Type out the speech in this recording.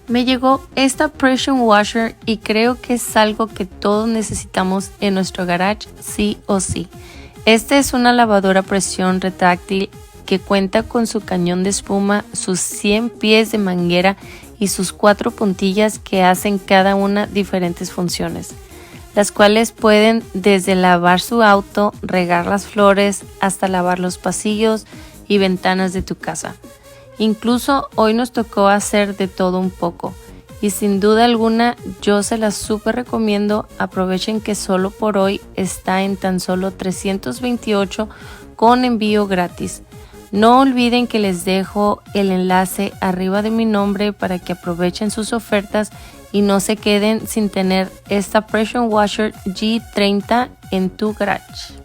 Me llegó esta pressure washer y creo que es algo que todos necesitamos en nuestro garage sí o sí. Esta es una lavadora a presión retráctil que cuenta con su cañón de espuma, sus 100 pies de manguera y sus 4 puntillas que hacen cada una diferentes funciones, las cuales pueden desde lavar su auto, regar las flores, hasta lavar los pasillos y ventanas de tu casa. Incluso hoy nos tocó hacer de todo un poco y sin duda alguna yo se las súper recomiendo. Aprovechen que solo por hoy está en tan solo $328 con envío gratis. No olviden que les dejo el enlace arriba de mi nombre para que aprovechen sus ofertas y no se queden sin tener esta pressure washer G30 en tu garage.